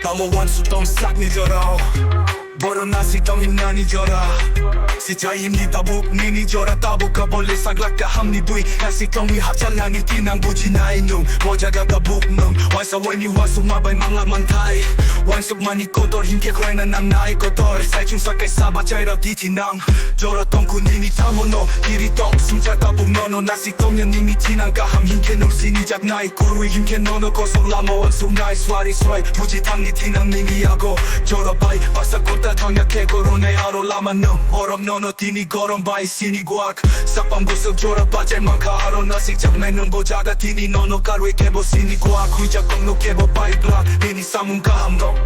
tamo wansuk tong 싹 잊어라 버려나 si tong 힘난 잊어라 시자입니다 북민 잊어라 따보가 벌레 싹락다 함니 두이 si tong이 합장하니 티난 부지 나의 눈 모자가 다 북능 완사원이 와수 마바이 망라만 타이 완숙만 있고 덜 힘께 그래는 난 나의 것들 살충사까이 사바자 이라 디티낭 저라 똥군이니 tamo 너 이리 똥 숨자 따북 너너 나시 똥년 님이 티난가 함 힘께 놀시니 작 나의 구루이 힘께 너너 고속 라마 원숙 나의 스와리 스와이 부지 당니 티난 님이하고 저라 바이 박사 꽃다 강약해 고로네 하루 라만 너 어럽 너너 디니 거럼 바이 시니 과학 싹방 부석 저라 바젤만 가하로 나시 작매는 보자가 디니 너너 가루이 개보 시니 과학 후이자 꽁노 개보 바이 블락 디니 사문가 함로